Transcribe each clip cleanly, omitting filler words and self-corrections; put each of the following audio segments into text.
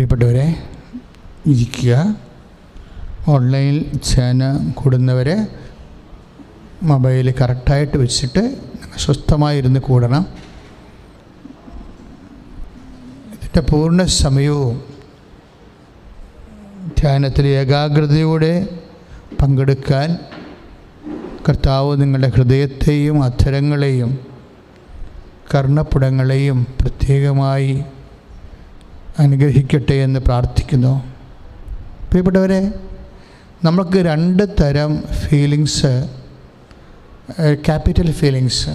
പ്രിയപ്പെട്ടവരെ, ഇരിക്കുക. ഓൺലൈനിൽ ധ്യാനം കൂടുന്നവർ മൊബൈൽ കറക്റ്റായിട്ട് വെച്ചിട്ട് സ്വസ്ഥമായിരുന്ന് കൂടണം. ഇതിൻ്റെ പൂർണ്ണ സമയവും ധ്യാനത്തിൽ ഏകാഗ്രതയോടെ പങ്കെടുക്കാൻ കർത്താവ് നിങ്ങളുടെ ഹൃദയത്തെയും അധരങ്ങളെയും കർണപ്പുടങ്ങളെയും പ്രത്യേകമായി അനുഗ്രഹിക്കട്ടെ എന്ന് പ്രാർത്ഥിക്കുന്നു. പ്രിയപ്പെട്ടവരെ, നമുക്ക് രണ്ട് തരം ഫീലിങ്സ്, ക്യാപിറ്റൽ ഫീലിങ്സ്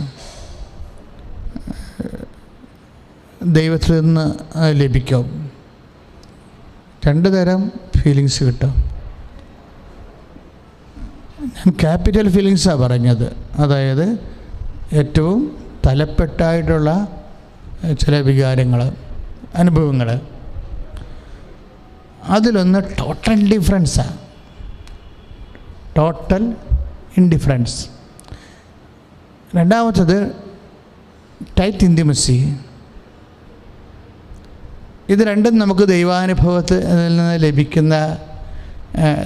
ദൈവത്തിൽ നിന്ന് ലഭിക്കും. രണ്ട് തരം ഫീലിങ്സ് കിട്ടും. ഞാൻ ക്യാപിറ്റൽ ഫീലിങ്സാണ് പറഞ്ഞത്. അതായത് ഏറ്റവും തലപ്പെട്ടായിട്ടുള്ള ചില വികാരങ്ങൾ, അനുഭവങ്ങൾ. അതിലൊന്ന് ടോട്ടൽ ഇൻഡിഫറൻസാണ്. Total indifference. രണ്ടാമത്തത് ടൈറ്റ് ഇൻറ്റിമസി. ഇത് രണ്ടും നമുക്ക് ദൈവാനുഭവത്തിൽ നിന്ന് ലഭിക്കുന്ന,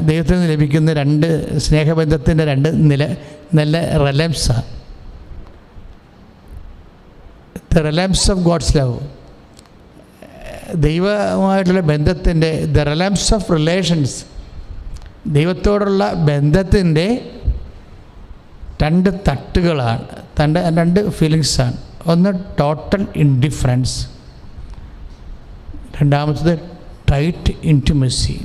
ദൈവത്തിൽ നിന്ന് ലഭിക്കുന്ന രണ്ട് സ്നേഹബന്ധത്തിൻ്റെ രണ്ട് നല്ല റെലംസാണ്. ദ റെലംസ് ഓഫ് ഗോഡ്സ് ലവ്, ദൈവമായിട്ടുള്ള ബന്ധത്തിൻ്റെ ദ റെലംസ് ഓഫ് റിലേഷൻസ്, ദൈവത്തോടുള്ള ബന്ധത്തിൻ്റെ രണ്ട് തട്ടുകളാണ്, രണ്ട് ഫീലിങ്സാണ്. ഒന്ന് ടോട്ടൽ ഇൻഡിഫറൻസ്, രണ്ടാമത്തത് ടൈറ്റ് ഇൻറ്റിമസി.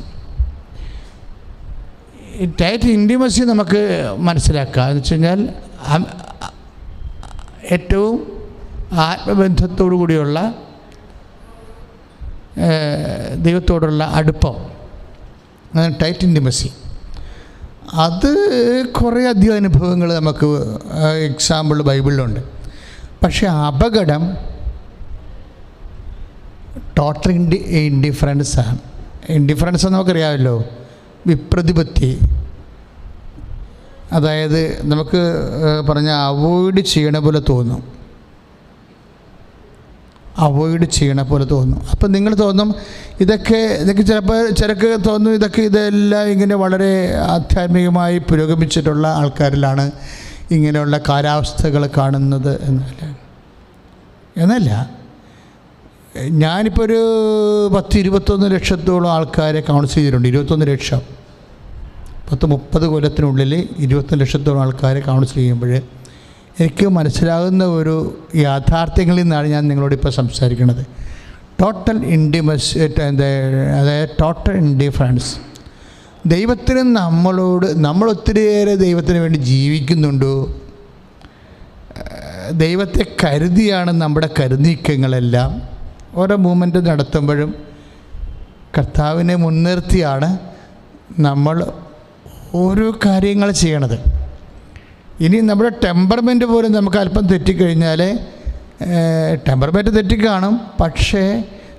ഈ ടൈറ്റ് ഇൻറ്റിമസി നമുക്ക് മനസ്സിലാക്കാം. എന്ന് വെച്ച് കഴിഞ്ഞാൽ ഏറ്റവും ആത്മബന്ധത്തോടു കൂടിയുള്ള ദൈവത്തോടുള്ള അടുപ്പം, ടൈറ്റ് ഇൻറ്റിമസി. അത് കുറേ അധികം അനുഭവങ്ങൾ നമുക്ക് എക്സാമ്പിൾ ബൈബിളിലുണ്ട്. പക്ഷേ അപകടം ടോട്ടൽ ഇൻഡിഫറൻസാണ്. ഇൻഡിഫറൻസ് നമുക്കറിയാമല്ലോ, വിപ്രതിപത്തി. അതായത് നമുക്ക് പറഞ്ഞാൽ അവോയ്ഡ് ചെയ്യണ പോലെ തോന്നും, അവോയ്ഡ് ചെയ്യണ പോലെ തോന്നും. അപ്പം നിങ്ങൾ തോന്നും ഇതൊക്കെ ചിലക്ക് തോന്നും ഇതെല്ലാം ഇങ്ങനെ വളരെ ആധ്യാത്മികമായി പുരോഗമിച്ചിട്ടുള്ള ആൾക്കാരിലാണ് ഇങ്ങനെയുള്ള കാലാവസ്ഥകൾ കാണുന്നത് എന്നല്ല. ഞാനിപ്പോൾ ഒരു 10-21 ലക്ഷത്തോളം ആൾക്കാരെ കൗൺസിൽ ചെയ്തിട്ടുണ്ട്. 21 ലക്ഷം, 10-30 കൊല്ലത്തിനുള്ളിൽ 21 ലക്ഷത്തോളം ആൾക്കാരെ കൗൺസിൽ ചെയ്യുമ്പോൾ എനിക്ക് മനസ്സിലാകുന്ന ഒരു യാഥാർത്ഥ്യങ്ങളിൽ നിന്നാണ് ഞാൻ നിങ്ങളോടിപ്പോൾ സംസാരിക്കുന്നത്. ടോട്ടൽ ഇൻറ്റിമസി, അതായത് ടോട്ടൽ ഇൻഡിഫറൻസ്. ദൈവത്തിന് നമ്മൾ ഒത്തിരിയേറെ ദൈവത്തിന് വേണ്ടി ജീവിക്കുന്നുണ്ടോ? ദൈവത്തെ കരുതിയാണ് നമ്മുടെ കരുനീക്കങ്ങളെല്ലാം. ഓരോ മൂവ്മെൻറ്റ് നടത്തുമ്പോഴും കർത്താവിനെ മുൻനിർത്തിയാണ് നമ്മൾ ഓരോ കാര്യങ്ങൾ ചെയ്യണത്. ഇനി നമ്മുടെ ടെമ്പർമെൻറ്റ് പോലും നമുക്ക് അല്പം തെറ്റിക്കഴിഞ്ഞാൽ, ടെമ്പർമെൻറ്റ് തെറ്റിക്കാണും, പക്ഷേ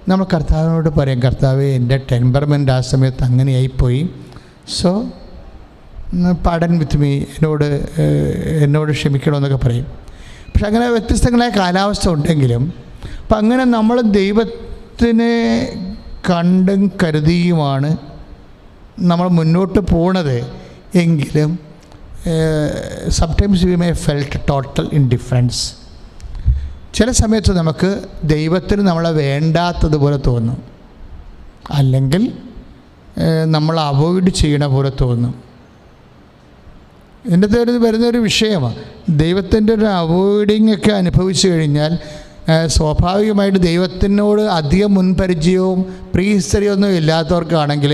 നമ്മൾ കർത്താവിനോട് പറയും, കർത്താവേ എൻ്റെ ടെമ്പർമെൻറ്റ് ആ സമയത്ത് അങ്ങനെയായിപ്പോയി, സോ പാഡൻ വിത്ത് മീ, എന്നോട് ക്ഷമിക്കണമെന്നൊക്കെ പറയും. പക്ഷെ അങ്ങനെ വ്യത്യസ്തങ്ങളായ കാലാവസ്ഥ ഉണ്ടെങ്കിലും, അപ്പം അങ്ങനെ നമ്മൾ ദൈവത്തിനെ കണ്ടും കരുതിയുമാണ് നമ്മൾ മുന്നോട്ട് പോണത്. എങ്കിലും sometimes we may felt total indifference. ചില സമയത്ത് നമുക്ക് ദൈവത്തിന് നമ്മളെ വേണ്ടാത്തതുപോലെ തോന്നും, അല്ലെങ്കിൽ നമ്മൾ അവോയ്ഡ് ചെയ്യണ പോലെ തോന്നും. ഇതിൻ്റെ വരുന്നൊരു വിഷയമാണ്. ദൈവത്തിൻ്റെ ഒരു അവോയ്ഡിങ് ഒക്കെ അനുഭവിച്ചു കഴിഞ്ഞാൽ സ്വാഭാവികമായിട്ട് ദൈവത്തിനോട് അധികം മുൻപരിചയവും പ്രീഹിസ്റ്ററിയൊന്നും ഇല്ലാത്തവർക്കാണെങ്കിൽ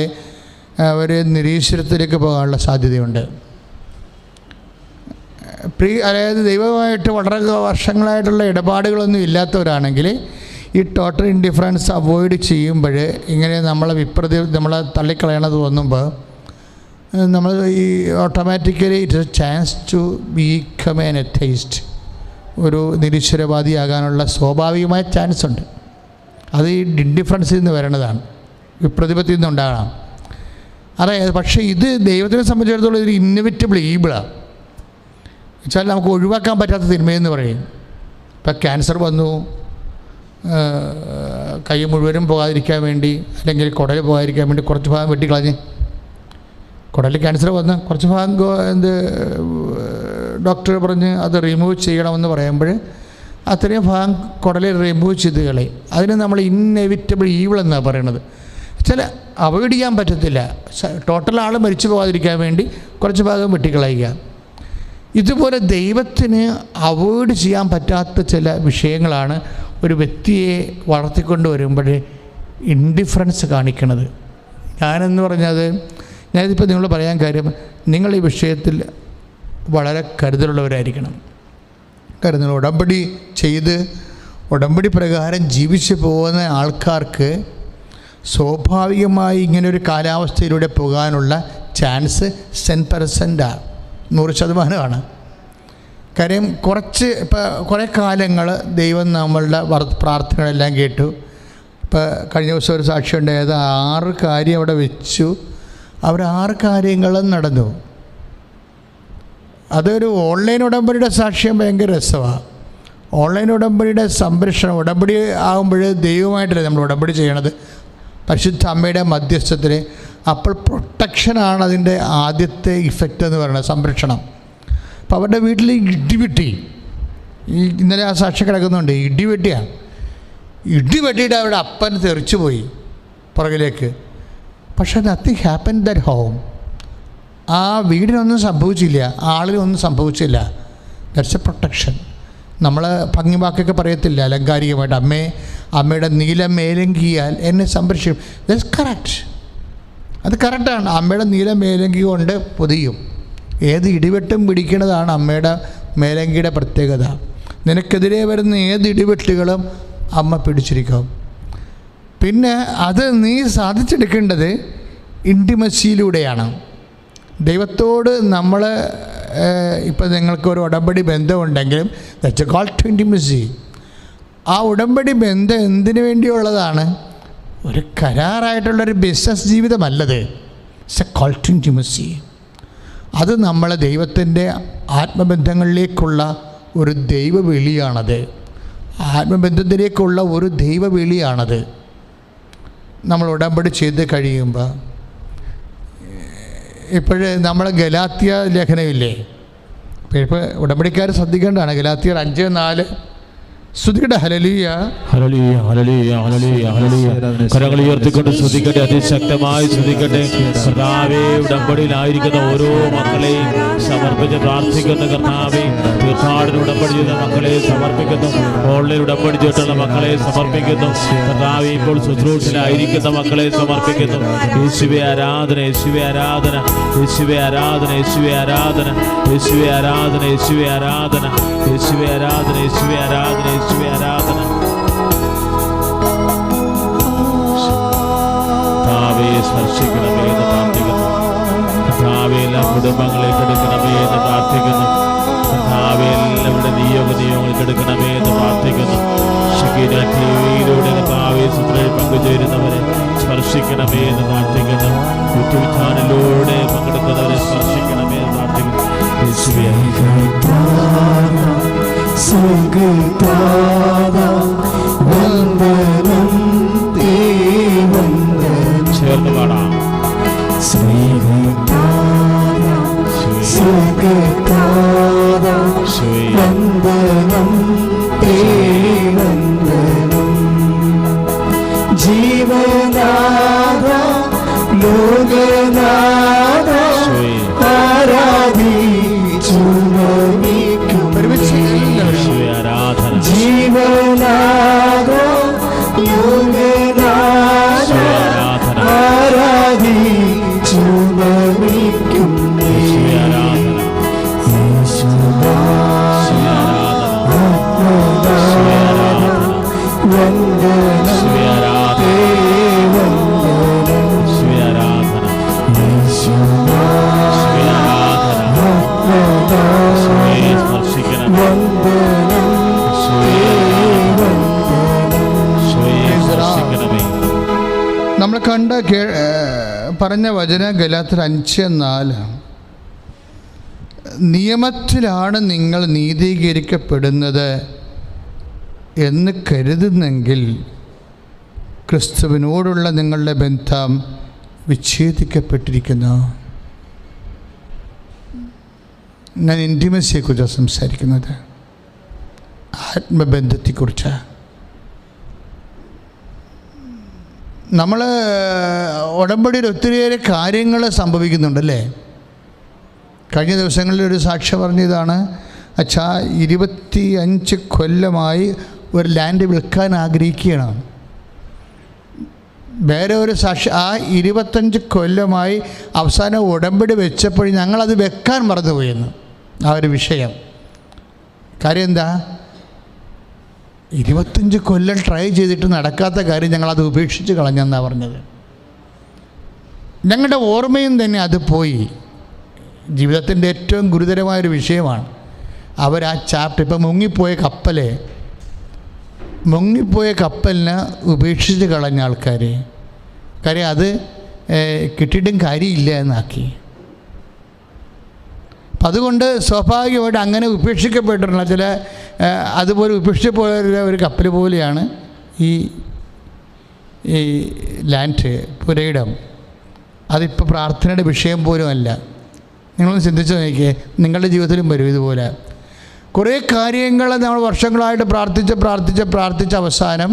അവർ നിരീശ്വരത്തിലേക്ക് പോകാനുള്ള സാധ്യതയുണ്ട്. അതായത് ദൈവമായിട്ട് വളരെ വർഷങ്ങളായിട്ടുള്ള ഇടപാടുകളൊന്നും ഇല്ലാത്തവരാണെങ്കിൽ ഈ ടോട്ടൽ ഇൻഡിഫറൻസ് അവോയ്ഡ് ചെയ്യുമ്പോൾ ഇങ്ങനെ നമ്മളെ തള്ളിക്കളയണത് തോന്നുമ്പോൾ നമ്മൾ ഈ automatically it's a chance to become an atheist, ഒരു നിരീശ്വരവാദിയാകാനുള്ള സ്വാഭാവികമായ ചാൻസ് ഉണ്ട്. അത് ഈ ഇൻഡിഫറൻസിൽ നിന്ന് വരണതാണ്, വിപ്രതിപത്തിയിൽ നിന്നുണ്ടാകണം. അതായത് പക്ഷേ ഇത് ദൈവത്തിനെ സംബന്ധിച്ചിടത്തോളം ഒരു ഇന്നവിറ്റബിൾ ഈബിളാണ്. വെച്ചാൽ നമുക്ക് ഒഴിവാക്കാൻ പറ്റാത്ത തിന്മയെന്ന് പറയും. ഇപ്പം ക്യാൻസർ വന്നു, കൈ മുഴുവനും പോകാതിരിക്കാൻ വേണ്ടി അല്ലെങ്കിൽ കുടൽ പോകാതിരിക്കാൻ വേണ്ടി കുറച്ച് ഭാഗം വെട്ടിക്കളഞ്ഞ്, കുടലിൽ ക്യാൻസർ വന്ന് കുറച്ച് ഭാഗം ഡോക്ടർ പറഞ്ഞ് അത് റിമൂവ് ചെയ്യണമെന്ന് പറയുമ്പോൾ അത്രയും ഭാഗം കുടലിൽ റിമൂവ് ചെയ്ത് കളയും. അതിന് നമ്മൾ ഇന്നെവിറ്റബിൾ ഈവിൾ എന്നാണ് പറയണത്. ചില അവോയ്ഡ് ചെയ്യാൻ പറ്റത്തില്ല, ടോട്ടൽ ആൾ മരിച്ചു പോകാതിരിക്കാൻ വേണ്ടി കുറച്ച് ഭാഗം വെട്ടിക്കളയുക. ഇതുപോലെ ദൈവത്തിന് അവോയ്ഡ് ചെയ്യാൻ പറ്റാത്ത ചില വിഷയങ്ങളാണ് ഒരു വ്യക്തിയെ വളർത്തിക്കൊണ്ട് വരുമ്പോൾ ഇൻഡിഫറൻസ് കാണിക്കുന്നത്. ഞാനെന്ന് പറഞ്ഞത്, ഞാനിതിപ്പോൾ നിങ്ങളോട് പറയാൻ കാര്യം, നിങ്ങൾ ഈ വിഷയത്തിൽ വളരെ കരുതലുള്ളവരായിരിക്കണം. കരുതൽ ഉടമ്പടി ചെയ്ത് ഉടമ്പടി പ്രകാരം ജീവിച്ചു പോകുന്ന ആൾക്കാർക്ക് സ്വാഭാവികമായി ഇങ്ങനൊരു കാലാവസ്ഥയിലൂടെ പോകാനുള്ള ചാൻസ് 10%, 100%. കാര്യം കുറേ കാലങ്ങൾ ദൈവം നമ്മളുടെ പ്രാർത്ഥനകളെല്ലാം കേട്ടു. ഇപ്പോൾ കഴിഞ്ഞ ദിവസം ഒരു സാക്ഷി ഉണ്ടായത് 6 കാര്യം അവിടെ വെച്ചു, അവർ 6 കാര്യങ്ങളും നടന്നു. അതൊരു ഓൺലൈൻ ഉടമ്പടിയുടെ സാക്ഷ്യം ഭയങ്കര രസമാണ്. ഓൺലൈൻ ഉടമ്പടിയുടെ സംരക്ഷണം, ഉടമ്പടി ആകുമ്പോൾ ദൈവമായിട്ടല്ലേ നമ്മൾ ഉടമ്പടി ചെയ്യണത്, പരിശുദ്ധ അമ്മയുടെ മധ്യസ്ഥത്തിൽ. അപ്പോൾ പ്രൊട്ടക്ഷനാണ് അതിൻ്റെ ആദ്യത്തെ ഇഫക്റ്റ് എന്ന് പറയുന്നത്, സംരക്ഷണം. അപ്പോൾ അവരുടെ വീട്ടിൽ ഇടിവെട്ടി, ഇന്നലെ ആ സാക്ഷി കിടക്കുന്നുണ്ട്, ഇടിവെട്ടിയാണ്. ഇടിവെട്ടിയിട്ട് അവരുടെ അപ്പൻ തെറിച്ചു പോയി പുറകിലേക്ക്. പക്ഷേ നത്തിങ് ഹാപ്പൻ ദാറ്റ് ഹോം. ആ വീടിനൊന്നും സംഭവിച്ചില്ല, ആളിനൊന്നും സംഭവിച്ചില്ല. That's A protection. നമ്മൾ ഭംഗി വാക്കൊക്കെ പറയത്തില്ല അലങ്കാരികമായിട്ട്, അമ്മയുടെ നീല മേലങ്കിയാൽ എന്നെ സംരക്ഷിക്കും. ദാറ്റ്സ് കറക്റ്റ്, അത് കറക്റ്റാണ്. അമ്മയുടെ നീല മേലങ്കി കൊണ്ട് പൊതിയും. ഏത് ഇടിവെട്ടും പിടിക്കുന്നതാണ് അമ്മയുടെ മേലങ്കിയുടെ പ്രത്യേകത. നിനക്കെതിരെ വരുന്ന ഏത് ഇടിവെട്ടുകളും അമ്മ പിടിച്ചിരിക്കും. പിന്നെ അത് നീ സാധിച്ചെടുക്കേണ്ടത് ഇൻറ്റിമസിയിലൂടെയാണ്. ദൈവത്തോട് നമ്മൾ ഇപ്പോൾ നിങ്ങൾക്കൊരു ഉടമ്പടി ബന്ധമുണ്ടെങ്കിലും that's a call to intimacy. ആ ഉടമ്പടി ബന്ധം എന്തിനു വേണ്ടിയുള്ളതാണ്? ഒരു കരാറായിട്ടുള്ളൊരു ബിസിനസ് ജീവിതമല്ലത്. It's a call to intimacy. അത് നമ്മളെ ദൈവത്തിൻ്റെ ആത്മബന്ധങ്ങളിലേക്കുള്ള ഒരു ദൈവവിളിയാണത്. ആത്മബന്ധത്തിലേക്കുള്ള ഒരു ദൈവവിളിയാണത്. നമ്മൾ ഉടമ്പടി ചെയ്ത് കഴിയുമ്പോൾ, ഇപ്പോഴ് നമ്മൾ ഗലാത്യ ലേഖനമില്ലേ, ഇപ്പോൾ ഉടമ്പടിക്കാർ ശ്രദ്ധിക്കേണ്ടതാണ്. ഗലാത്യർ 5:4 സ്തുതിക്കട്ടെ. ഹല്ലേലൂയ, ഹല്ലേലൂയ, ഹല്ലേലൂയ, ഹല്ലേലൂയ, ഹല്ലേലൂയ. കരങ്ങൾ ഉയർത്തിക്കൊണ്ട് സ്തുതിക്കട്ടെ, അതിശക്തമായി സ്തുതിക്കട്ടെ. കർത്താവേ, ഉടമ്പടിയിലായിരിക്കുന്ന ഓരോ മക്കളെയും സമർപ്പിച്ച് പ്രാർത്ഥിക്കുന്ന കർത്താവേ, തീർത്ഥാടന ഉടമ്പടി ചെയ്ത മക്കളെ സമർപ്പിക്കുന്നു, ഓൺലൈൻ ഉടമ്പടി ചെയ്തിട്ടുള്ള മക്കളെ സമർപ്പിക്കുന്നു കർത്താവേ. ഇപ്പോൾ ശുശ്രൂഷയിലായിരിക്കുന്ന മക്കളെ സമർപ്പിക്കുന്നു. യേശുവേ ആരാധന, യേശുവേ ആരാധന, യേശുവേ ആരാധന, യേശുവേ ആരാധന, യേശുവേ ആരാധന, യേശുവേ ആരാധന, യേശുവേ ആരാധന, യേശുവേ ആരാധന, യേശുവേ ആരാധന. കർത്താവേ, സ്പർശിക്കണമേ എന്ന് പ്രാർത്ഥിക്കുന്നു. കർത്താവേ, എല്ലാ കുടുംബങ്ങളെ കെടുക്കണമേ എന്ന് പ്രാർത്ഥിക്കുന്നു. കർത്താവേ, എല്ലാവരുടെ നിയോഗങ്ങൾ കെടുക്കണമേ എന്ന് പ്രാർത്ഥിക്കുന്നു. ഷക്കീന ടിവിയിലൂടെ കർത്താവേ സുത്രയിൽ പങ്കുചേരുന്നവരെ സ്പർശിക്കണമേ എന്ന് പ്രാർത്ഥിക്കുന്നു. യൂട്യൂബ് ചാനലിലൂടെ പങ്കെടുക്കുന്നവരെ സ്പർശിക്കണമേ എന്ന് പ്രാർത്ഥിക്കുന്നു. യേശുവേ ചേർന്ന് പാടാം. ജീവനാഥ ലോകനാഥ ആരാധിച്ചു ആരാധന. ജീവനാഥ ലോകനാഥ ആരാധിച്ചു നമിക്കുന്നു. നമ്മൾ കണ്ട പറഞ്ഞ വചന ഗലാത്യർ 5:4. നിയമത്തിലാണ് നിങ്ങൾ നീതീകരിക്കപ്പെടുന്നത്, എന്ന് കരുതുന്നെങ്കിൽ ക്രിസ്തുവിനോടുള്ള നിങ്ങളുടെ ബന്ധം വിച്ഛേദിക്കപ്പെട്ടിരിക്കുന്നു. ഞാൻ ഇൻറ്റിമസിയെക്കുറിച്ചാണ് സംസാരിക്കുന്നത്, ആത്മബന്ധത്തെക്കുറിച്ച്. നമ്മൾ ഉടമ്പടിയിൽ ഒത്തിരിയേറെ കാര്യങ്ങൾ സംഭവിക്കുന്നുണ്ടല്ലേ. കഴിഞ്ഞ ദിവസങ്ങളിൽ ഒരു സാക്ഷി പറഞ്ഞതാണ്, അച്ഛാ 25 കൊല്ലമായി ഒരു ലാൻഡ് വിൽക്കാൻ ആഗ്രഹിക്കുകയാണ്. വേറെ ഒരു സാക്ഷി ആ 25 കൊല്ലമായി അവസാനം ഉടമ്പടി വെച്ചപ്പോൾ ഞങ്ങളത് വെക്കാൻ മറന്നുപോയെന്ന്. ആ ഒരു വിഷയം. കാര്യം എന്താ? 25 കൊല്ലം ട്രൈ ചെയ്തിട്ട് നടക്കാത്ത കാര്യം ഞങ്ങളത് ഉപേക്ഷിച്ച് കളഞ്ഞെന്നാണ് പറഞ്ഞത്. ഞങ്ങളുടെ ഓർമ്മയും തന്നെ അത് പോയി. ജീവിതത്തിൻ്റെ ഏറ്റവും ഗുരുതരമായൊരു വിഷയമാണ്. അവർ ആ ചാപ്റ്റർ, ഇപ്പം മുങ്ങിപ്പോയ കപ്പലിനെ ഉപേക്ഷിച്ച് കളഞ്ഞ ആൾക്കാർ. കാര്യം അത് കിട്ടിയിട്ടും കാര്യമില്ല എന്നാക്കി. അപ്പം അതുകൊണ്ട് സ്വാഭാവികമായിട്ട് അങ്ങനെ ഉപേക്ഷിക്കപ്പെട്ടിട്ടുള്ള ചില അതുപോലെ ഉപേക്ഷിച്ച് പോയ ഒരു കപ്പൽ പോലെയാണ് ഈ ലാൻഡ് പുരയിടം. അതിപ്പോൾ പ്രാർത്ഥനയുടെ വിഷയം പോലും അല്ല. നിങ്ങളൊന്ന് ചിന്തിച്ച് നോക്കിയേ, നിങ്ങളുടെ ജീവിതത്തിലും വരും ഇതുപോലെ കുറേ കാര്യങ്ങൾ. നമ്മൾ വർഷങ്ങളായിട്ട് പ്രാർത്ഥിച്ച് അവസാനം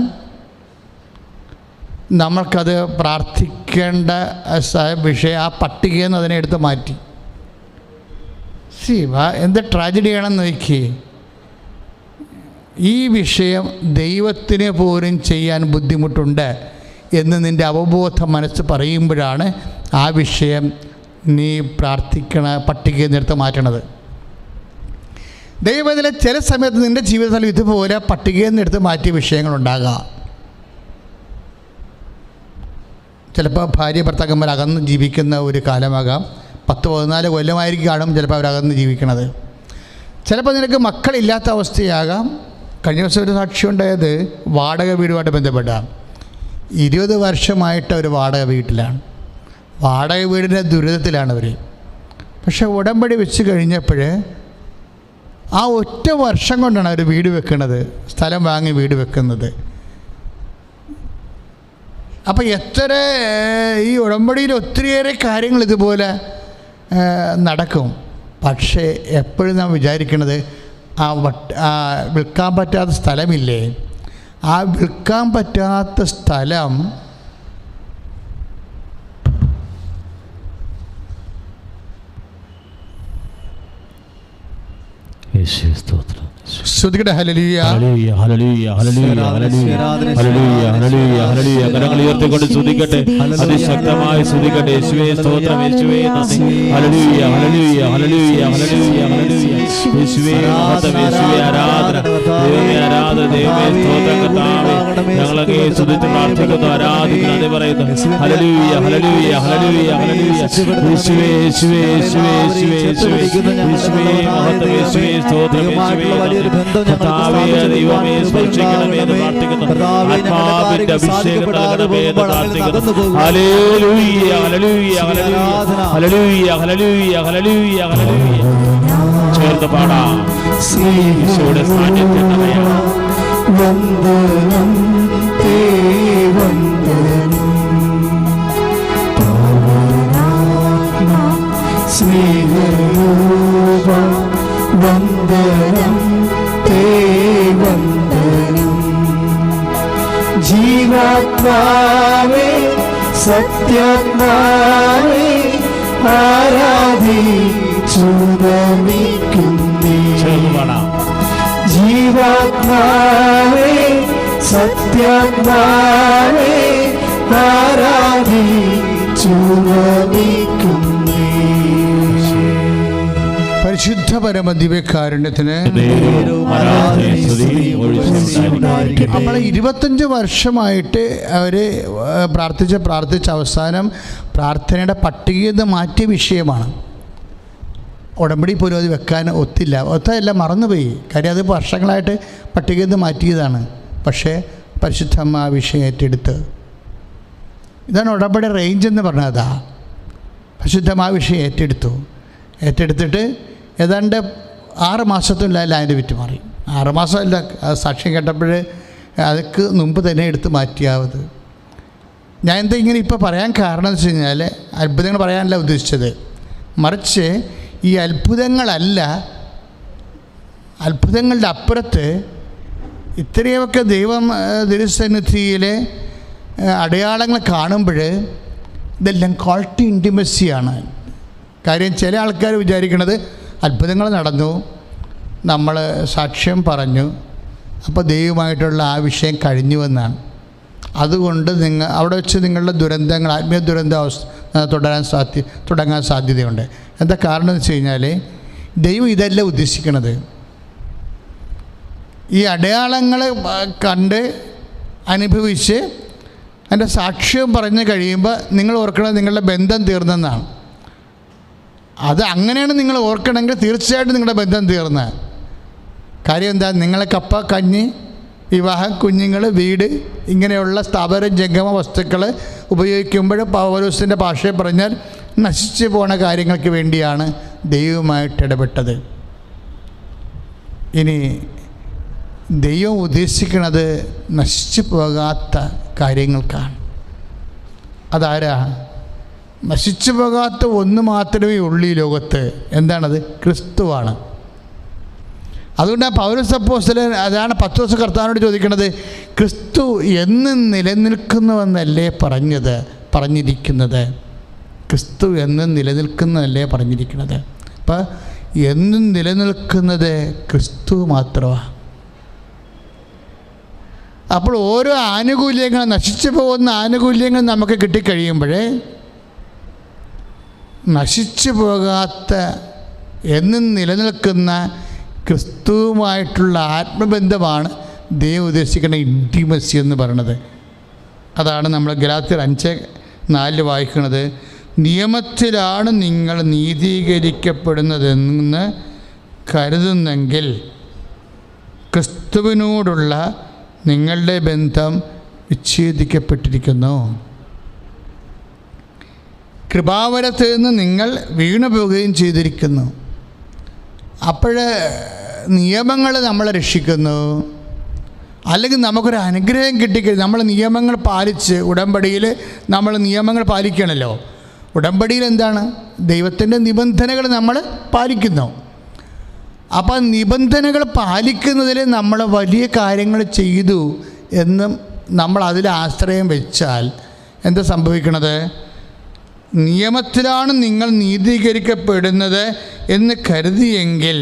നമ്മൾക്കത് പ്രാർത്ഥിക്കേണ്ട വിഷയം ആ പട്ടികയിൽ നിന്ന് അതിനെ എടുത്ത് മാറ്റി. എന്ത് ട്രാജഡിയാണെന്ന് നോക്കിയേ. ഈ വിഷയം ദൈവത്തിന് പോലും ചെയ്യാൻ ബുദ്ധിമുട്ടുണ്ട് എന്ന് നിൻ്റെ അവബോധ മനസ്സ് പറയുമ്പോഴാണ് ആ വിഷയം നീ പ്രാർത്ഥിക്കണ പട്ടികയിൽ നിന്ന് എടുത്ത് മാറ്റണത്. ദൈവത്തിലെ ചില സമയത്ത് നിൻ്റെ ജീവിതത്തിൽ ഇതുപോലെ പട്ടികയിൽ നിന്ന് എടുത്ത് മാറ്റിയ വിഷയങ്ങളുണ്ടാകാം. ചിലപ്പോൾ ഭാര്യ ഭർത്താക്കന്മാർ അകന്ന് ജീവിക്കുന്ന ഒരു കാലമാകാം. 10-14 കൊല്ലമായിരിക്കും കാണും ചിലപ്പോൾ അവരകന്ന് ജീവിക്കണത്. ചിലപ്പോൾ നിനക്ക് മക്കളില്ലാത്ത അവസ്ഥയാകാം. കഴിഞ്ഞ ദിവസം ഒരു സാക്ഷിയുണ്ടായത് വാടക വീടുമായിട്ട് ബന്ധപ്പെട്ടാണ്. 20 വർഷമായിട്ട് അവർ വാടക വീട്ടിലാണ്. വാടക വീടിൻ്റെ ദുരിതത്തിലാണ് അവർ. പക്ഷേ ഉടമ്പടി വെച്ച് കഴിഞ്ഞപ്പോൾ ആ ഒറ്റ വർഷം കൊണ്ടാണ് അവർ വീട് വെക്കുന്നത്, സ്ഥലം വാങ്ങി വീട് വെക്കുന്നത്. അപ്പോൾ എത്ര ഈ ഉടമ്പടിയിൽ ഒത്തിരിയേറെ കാര്യങ്ങൾ ഇതുപോലെ നടക്കും. പക്ഷേ എപ്പോഴും നാം വിചാരിക്കുന്നത് ആ വിൽക്കാൻ പറ്റാത്ത സ്ഥലമില്ലേ, ആ വിൽക്കാൻ പറ്റാത്ത സ്ഥലം ശ്രുതികടെ ഹല്ലേലൂയ ഹല്ലേലൂയ ഹല്ലേലൂയ ഹല്ലേലൂയ ഹല്ലേലൂയ ഹല്ലേലൂയ ഹല്ലേലൂയ. കരങ്ങൾ ഉയർത്തിക്കൊണ്ട് സ്തുതിക്കട്ടെ, അതിശക്തമായി സ്തുതിക്കട്ടെ. യേശുവേ സ്തോത്രം, യേശുവേ നന്ദി. ഹല്ലേലൂയ ഹല്ലേലൂയ ഹല്ലേലൂയ ഹല്ലേലൂയ ഹല്ലേലൂയ. യേശുവേ മഹത്വം, യേശുവേ ആരാധന, ദൈവമേ ആരാധന, ദൈവമേ സ്തോത്രം. കർത്താവേ ഞങ്ങളങ്ങേ സ്തുതിച്ച് പ്രാർത്ഥിക്കുന്നു, ആരാധിക്കുന്നു, നന്ദി പറയുന്നു. ഹല്ലേലൂയ ഹല്ലേലൂയ ഹല്ലേലൂയ ഹല്ലേലൂയ. യേശുവേ യേശുവേ യേശുവേ യേശുവേ യേശുവേ യേശുവേ മഹത്വം, യേശുവേ സ്തോത്രം, യേശുവേ കർത്താവേ ദൈവമേ സ്പർശിക്കണമേ എന്ന് പ്രാർത്ഥിക്കുന്നു. ആത്മാവിന്റെ അഭിഷേകം നൽകണമേ എന്ന് പ്രാർത്ഥിക്കുന്നു. ഹല്ലേലൂയ ഹല്ലേലൂയ ഹല്ലേലൂയ ഹല്ലേലൂയ ഹല്ലേലൂയ ഹല്ലേലൂയ. ചേർന്ന് പാടാം. ഈശോയുടെ സാന്നിധ്യം നിറയണം. വന്ദനം തേ വന്ദനം സ്നേഹരൂപ വന്ദനം തേ വന്ദനം. ജീവാത്മാവേ സത്യാത്മാവേ ആരാധിച്ചു നമിക്കുന്നേ. ജീവാത്മാവേ സത്യാത്മാവേ ആരാധിച്ചു നമിക്കുന്നേ. പരിശുദ്ധ പരമദിവ്യകാരുണ്യത്തിന് നമ്മൾ 25 വർഷമായിട്ട് അവർ പ്രാർത്ഥിച്ച് അവസാനം പ്രാർത്ഥനയുടെ പട്ടികയിൽ നിന്ന് മാറ്റിയ വിഷയമാണ്. ഉടമ്പടി പോലും അത് വെക്കാൻ ഒത്തല്ല, മറന്നുപോയി. കാര്യം അത് വർഷങ്ങളായിട്ട് പട്ടികയിൽ നിന്ന് മാറ്റിയതാണ്. പക്ഷേ പരിശുദ്ധമ്മ ആ വിഷയം ഏറ്റെടുത്ത്, ഇതാണ് ഉടമ്പടി റേഞ്ച് എന്ന് പറഞ്ഞതാ. പരിശുദ്ധമ്മ ആ വിഷയം ഏറ്റെടുത്തിട്ട് ഏതാണ്ട് 6 മാസത്തിനുള്ളിൽ ലാൻഡ് വിറ്റ് മാറി. 6 മാസമല്ല, സാക്ഷ്യം കേട്ടപ്പോൾ അതൊക്കെ മുമ്പ് തന്നെ എടുത്ത് മാറ്റിയാവത്. ഞാൻ എന്താ ഇങ്ങനെ ഇപ്പോൾ പറയാൻ കാരണം എന്ന് വെച്ച് കഴിഞ്ഞാൽ അത്ഭുതങ്ങൾ പറയാനല്ല ഉദ്ദേശിച്ചത്, മറിച്ച് ഈ അത്ഭുതങ്ങളുടെ അപ്പുറത്ത് ഇത്രയൊക്കെ ദൈവം തിരുസന്നിധിയിലെ അടയാളങ്ങൾ കാണുമ്പോൾ ഇതെല്ലാം ക്വാളിറ്റി ഇൻറ്റിമസിയാണ്. കാര്യം ചില ആൾക്കാർ വിചാരിക്കുന്നത് അത്ഭുതങ്ങൾ നടന്നു, നമ്മൾ സാക്ഷ്യം പറഞ്ഞു, അപ്പോൾ ദൈവമായിട്ടുള്ള ആ വിഷയം കഴിഞ്ഞുവെന്നാണ്. അതുകൊണ്ട് അവിടെ വെച്ച് നിങ്ങളുടെ ദുരന്തങ്ങൾ, ആത്മീയ ദുരന്തം തുടങ്ങാൻ സാധ്യതയുണ്ട്. എന്താ കാരണം എന്ന് വെച്ച് കഴിഞ്ഞാൽ ദൈവം ഇതല്ല ഉദ്ദേശിക്കുന്നത്. ഈ അടയാളങ്ങൾ കണ്ട് അനുഭവിച്ച് അതിൻ്റെ സാക്ഷ്യം പറഞ്ഞു കഴിയുമ്പോൾ നിങ്ങൾ ഓർക്കണം നിങ്ങളുടെ ബന്ധം തീർന്നെന്നാണ്. അത് അങ്ങനെയാണ് നിങ്ങൾ ഓർക്കണമെങ്കിൽ തീർച്ചയായിട്ടും നിങ്ങളുടെ ബന്ധം തീർന്ന കാര്യം എന്താ? നിങ്ങളെ കപ്പ, കഞ്ഞി, വിവാഹം, കുഞ്ഞുങ്ങൾ, വീട്, ഇങ്ങനെയുള്ള സ്ഥാപന ജംഗമ വസ്തുക്കൾ ഉപയോഗിക്കുമ്പോൾ പൗലോസിൻ്റെ ഭാഷയെ പറഞ്ഞാൽ നശിച്ചു പോണ കാര്യങ്ങൾക്ക് വേണ്ടിയാണ് ദൈവവുമായിട്ട് ഇടപെട്ടത്. ഇനി ദൈവം ഉദ്ദേശിക്കുന്നത് നശിച്ചു പോകാത്ത കാര്യങ്ങൾക്കാണ്. അതാരാ? നശിച്ചു പോകാത്ത ഒന്ന് മാത്രമേ ഉള്ളൂ ഈ ലോകത്ത്. എന്താണത്? ക്രിസ്തുവാണ്. അതുകൊണ്ടാണ് പൗലോസ് അപ്പോസ്തലൻ അതാണ് 10 ദിവസം കർത്താവിനോട് ചോദിക്കുന്നത്, ക്രിസ്തു എന്നും നിലനിൽക്കുന്നുവെന്നല്ലേ പറഞ്ഞിരിക്കുന്നത്? ക്രിസ്തു എന്നും നിലനിൽക്കുന്നതല്ലേ പറഞ്ഞിരിക്കുന്നത്? അപ്പം എന്നും നിലനിൽക്കുന്നത് ക്രിസ്തു മാത്രമാണ്. അപ്പോൾ ഓരോ ആനുകൂല്യങ്ങൾ, നശിച്ചു പോകുന്ന ആനുകൂല്യങ്ങൾ നമുക്ക് കിട്ടിക്കഴിയുമ്പോൾ നശിച്ചു പോകാത്ത എന്നും നിലനിൽക്കുന്ന ക്രിസ്തുവുമായിട്ടുള്ള ആത്മബന്ധമാണ് ദൈവം ഉദ്ദേശിക്കുന്ന ഇൻറ്റിമസി എന്ന് പറയുന്നത്. അതാണ് നമ്മൾ ഗലാത്യർ 5:4 വായിക്കുന്നത്. നിയമത്തിലാണ് നിങ്ങൾ നീതീകരിക്കപ്പെടുന്നതെന്ന് കരുതുന്നെങ്കിൽ ക്രിസ്തുവിനോടുള്ള നിങ്ങളുടെ ബന്ധം വിച്ഛേദിക്കപ്പെട്ടിരിക്കുന്നു. കൃപാവരത്തിൽ നിന്ന് നിങ്ങൾ വീണു പോവുകയും ചെയ്തിരിക്കുന്നു. അപ്പോൾ നിയമങ്ങൾ നമ്മളെ രക്ഷിക്കുന്നു. അല്ലെങ്കിൽ നമുക്കൊരു അനുഗ്രഹം കിട്ടിക്കഴിഞ്ഞ് നമ്മൾ നിയമങ്ങൾ പാലിച്ച്, ഉടമ്പടിയിൽ നമ്മൾ നിയമങ്ങൾ പാലിക്കണമല്ലോ. ഉടമ്പടിയിൽ എന്താണ്? ദൈവത്തിൻ്റെ നിബന്ധനകൾ നമ്മൾ പാലിക്കുന്നു. അപ്പം നിബന്ധനകൾ പാലിക്കുന്നതിൽ നമ്മൾ വലിയ കാര്യങ്ങൾ ചെയ്തു എന്നും നമ്മൾ അതിൽ ആശ്രയം വെച്ചാൽ എന്താ സംഭവിക്കണത്? നിയമത്തിലാണ് നിങ്ങൾ നീതീകരിക്കപ്പെടുന്നത് എന്ന് കരുതിയെങ്കിൽ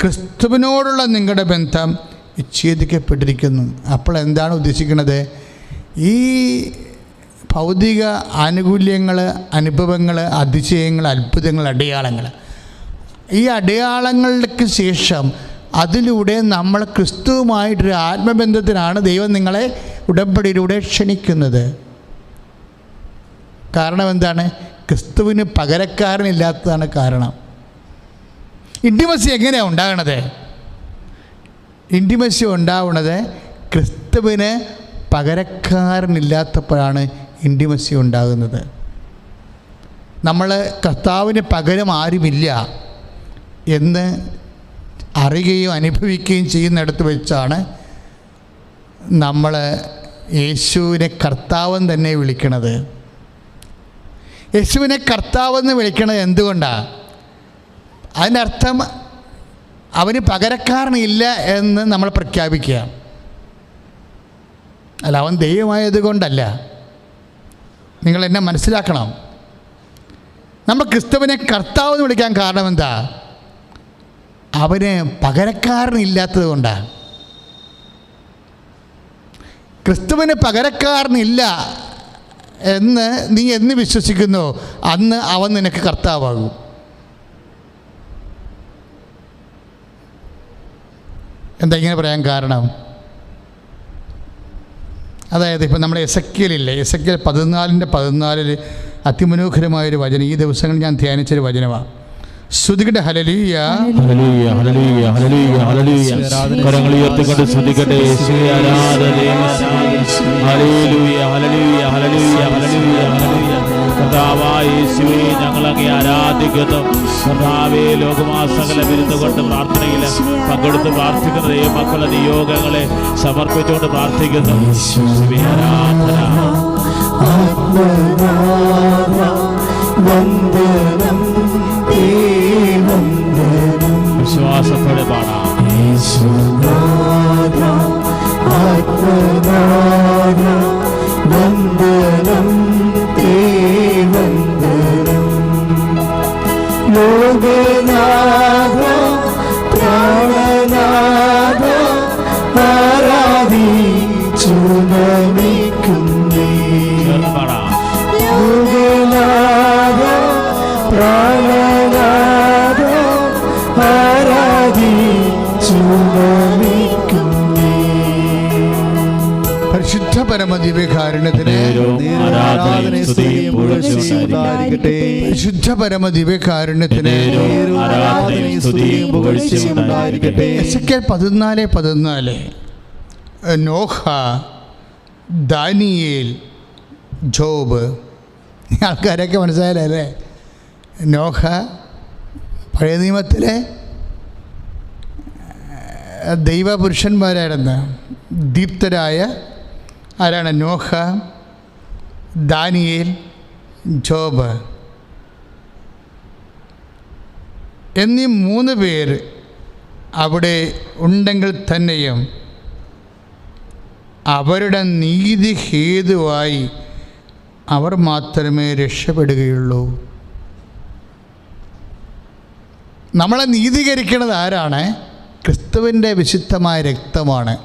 ക്രിസ്തുവിനോടുള്ള നിങ്ങളുടെ ബന്ധം വിച്ഛേദിക്കപ്പെട്ടിരിക്കുന്നു. അപ്പോൾ എന്താണ് ഉദ്ദേശിക്കുന്നത്? ഈ ഭൗതിക ആനുകൂല്യങ്ങൾ, അനുഭവങ്ങൾ, അതിശയങ്ങൾ, അത്ഭുതങ്ങൾ, അടയാളങ്ങൾ, ഈ അടയാളങ്ങൾക്ക് ശേഷം അതിലൂടെ നമ്മൾ ക്രിസ്തുവുമായിട്ടൊരു ആത്മബന്ധത്തിനാണ് ദൈവം നിങ്ങളെ ഉടമ്പടിയിലൂടെ ക്ഷണിക്കുന്നത്. കാരണം എന്താണ്? ക്രിസ്തുവിന് പകരക്കാരനില്ലാത്തതാണ് കാരണം. ഇൻറ്റിമസി എങ്ങനെയാണ് ഉണ്ടാകണത്? ഇൻറ്റിമസി ഉണ്ടാവുന്നത് ക്രിസ്തുവിന് പകരക്കാരനില്ലാത്തപ്പോഴാണ് ഇൻറ്റിമസി ഉണ്ടാകുന്നത്. നമ്മൾ കർത്താവിന് പകരം ആരുമില്ല എന്ന് അറിയുകയും അനുഭവിക്കുകയും ചെയ്യുന്നിടത്ത് വെച്ചാണ് നമ്മൾ യേശുവിനെ കർത്താവെന്ന് തന്നെ വിളിക്കണത്. യേശുവിനെ കർത്താവെന്ന് വിളിക്കണത് എന്തുകൊണ്ടാണ്? അതിനർത്ഥം അവന് പകരക്കാരനില്ല എന്ന് നമ്മൾ പ്രഖ്യാപിക്കുക. അല്ല, അവൻ ദൈവമായത് കൊണ്ടല്ല. നിങ്ങൾ എന്നെ മനസ്സിലാക്കണം. നമ്മൾ ക്രിസ്തുവിനെ കർത്താവെന്ന് വിളിക്കാൻ കാരണം എന്താ? അവന് പകരക്കാരനില്ലാത്തത് കൊണ്ടാണ്. ക്രിസ്തുവിന് പകരക്കാരനില്ല എന്ന് നീ എന്ന് വിശ്വസിക്കുന്നു, അന്ന് അവൻ നിനക്ക് കർത്താവാകും. എന്താ ഇങ്ങനെ പറയാൻ കാരണം? അതായത് ഇപ്പം നമ്മുടെ എസെക്കിയലില്ലേ, എസെക്കിയൽ 14:14 അതിമനോഹരമായൊരു വചനം, ഈ ദിവസങ്ങളിൽ ഞാൻ ധ്യാനിച്ചൊരു വചനമാണ്. സ്തുതിക്കട്ടെ, ഹല്ലേലൂയ, ഹല്ലേലൂയ, ഹല്ലേലൂയ, ഹല്ലേലൂയ, ഹല്ലേലൂയ. കരങ്ങൾ ഉയർത്തിക്കൊണ്ട് സ്തുതിക്കട്ടെ. യേശുവേ ആരാധന, ഹല്ലേലൂയ, ഹല്ലേലൂയ, ഹല്ലേലൂയ, ഹല്ലേലൂയ, ഹല്ലേലൂയ. കർത്താവായ യേശുവേ, ഞങ്ങൾ അങ്ങേ അങ്ങേ ആരാധിക്കുന്നു. കർത്താവേ, ലോകമാസകലം ഇരുന്നുകൊണ്ട് പ്രാർത്ഥനയിൽ പങ്കെടുത്ത് പ്രാർത്ഥിക്കുന്ന ദൈവമക്കളുടെ നിയോഗങ്ങളെ സമർപ്പിച്ചുകൊണ്ട് പ്രാർത്ഥിക്കുന്നു. ആരാധന. വിശ്വാസത്തോടെ പാടാം. വന്ദനം വന്ദനം ലോകനാഥ പ്രാണനാഥ ആരാധിച്ചു നമിക്കുന്നേ. ലോകനാഥ പ്രാണനാഥ ആരാധിച്ചു നമിക്കുന്നേ. പരിശുദ്ധ പരമദിവ്യകാരുണ്യത്തിന് പരിശുദ്ധ പരമദിവ്യകാരുണ്യത്തിന് എസെക്കിയേൽ 14:14 നോഹ, ദാനിയേൽ, ജോബ്. ആൾക്കാരൊക്കെ മനസ്സിലായല്ലേ? നോഹ പഴയ നിയമത്തിലെ ദൈവപുരുഷന്മാരായിരുന്ന ദീപ്തരായ ആരാണ്? നോഹ, ദാനിയേൽ, ജോബ് എന്നീ 3 പേര് അവിടെ ഉണ്ടെങ്കിൽ തന്നെയും അവരുടെ നീതി ഹേതുവായി അവർ മാത്രമേ രക്ഷപ്പെടുകയുള്ളൂ. നമ്മളെ നീതീകരിക്കുന്നത് ആരാണ്? ക്രിസ്തുവിൻ്റെ വിശുദ്ധമായ രക്തമാണ്.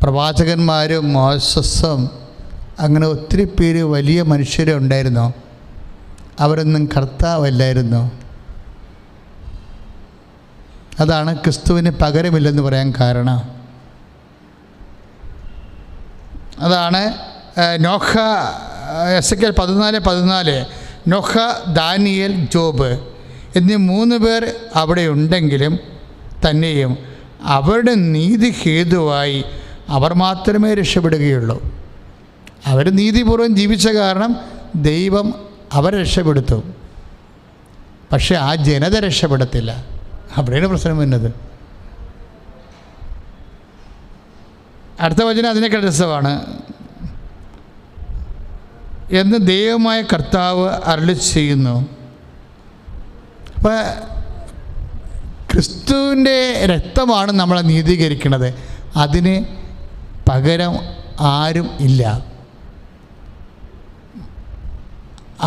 പ്രവാചകന്മാരും മോശസും അങ്ങനെ ഒത്തിരി പേര് വലിയ മനുഷ്യരുണ്ടായിരുന്നു. അവരൊന്നും കർത്താവല്ലായിരുന്നു. അതാണ് ക്രിസ്തുവിന് പകരമില്ലെന്ന് പറയാൻ കാരണം. അതാണ് Noah, Ezekiel 14:14 Noah, Daniel, job എന്നീ 3 പേർ അവിടെ ഉണ്ടെങ്കിലും തന്നെയും അവരുടെ നീതി ഹേതുവായി അവർ മാത്രമേ രക്ഷപ്പെടുകയുള്ളൂ. അവർ നീതിപൂർവ്വം ജീവിച്ച കാരണം ദൈവം അവരെ രക്ഷപ്പെടുത്തും. പക്ഷെ ആ ജനത രക്ഷപ്പെടത്തില്ല. അവിടെയാണ് പ്രശ്നം വരുന്നത്. അടുത്ത വചനം അതിനേക്കാൾ രസമാണ്. എന്ന് ദൈവമായ കർത്താവ് അരുളി ചെയ്യുന്നു. അപ്പം ക്രിസ്തുവിൻ്റെ രക്തമാണ് നമ്മളെ നീതീകരിക്കുന്നത്. അതിന് പകരം ആരും ഇല്ല.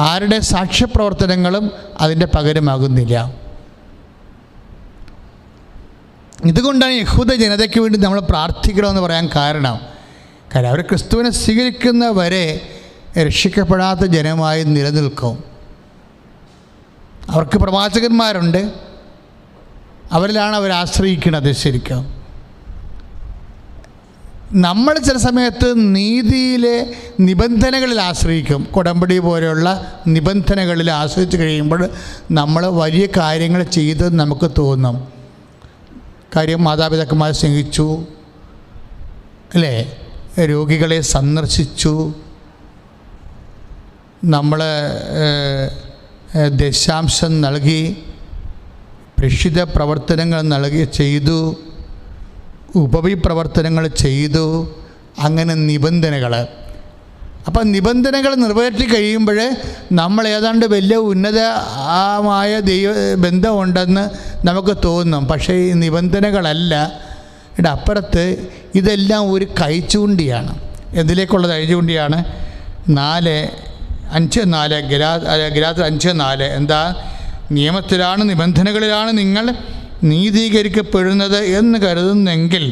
ആരുടെ സാക്ഷ്യപ്രവർത്തനങ്ങളും അതിൻ്റെ പകരമാകുന്നില്ല. ഇതുകൊണ്ടാണ് യഹൂദ ജനതയ്ക്ക് വേണ്ടി നമ്മൾ പ്രാർത്ഥിക്കണമെന്ന് പറയാൻ കാരണം അവർ ക്രിസ്തുവിനെ സ്വീകരിക്കുന്നവരെ രക്ഷിക്കപ്പെടാത്ത ജനമായി നിലനിൽക്കും. അവർക്ക് പ്രവാചകന്മാരുണ്ട്, അവരിലാണ് അവർ ആശ്രയിക്കുന്നത്. ശരിക്കും നമ്മൾ ചില സമയത്ത് നീതിയിലെ നിബന്ധനകളിൽ ആശ്രയിക്കും. ഉടമ്പടി പോലെയുള്ള നിബന്ധനകളിൽ ആശ്രയിച്ച് കഴിയുമ്പോൾ നമ്മൾ വലിയ കാര്യങ്ങൾ ചെയ്ത് നമുക്ക് തോന്നും. കാര്യം മാതാപിതാക്കന്മാരെ സ്നേഹിച്ചു, അല്ലേ? രോഗികളെ സന്ദർശിച്ചു, നമ്മൾ ദശാംശം നൽകി, പ്രേക്ഷിത പ്രവർത്തനങ്ങൾ ചെയ്തു, ഉപവിപ്രവർത്തനങ്ങൾ ചെയ്തു. അങ്ങനെ നിബന്ധനകൾ. അപ്പം നിബന്ധനകൾ നിറവേറ്റി കഴിയുമ്പോൾ നമ്മൾ ഏതാണ്ട് വലിയ ഉന്നതമായ ബന്ധമുണ്ടെന്ന് നമുക്ക് തോന്നും. പക്ഷേ ഈ നിബന്ധനകളല്ല. അപ്പുറത്ത് ഇതെല്ലാം ഒരു കൈച്ചൂണ്ടിയാണ്. എന്തിലേക്കുള്ളത് കൈച്ചൂണ്ടിയാണ്? 5:4 ഗലാത്യർ 5:4 എന്താ? നിയമത്തിലാണ്, നിബന്ധനകളിലാണ് നിങ്ങൾ നീതീകരിക്കപ്പെടുന്നത് എന്ന് കരുതുന്നെങ്കിൽ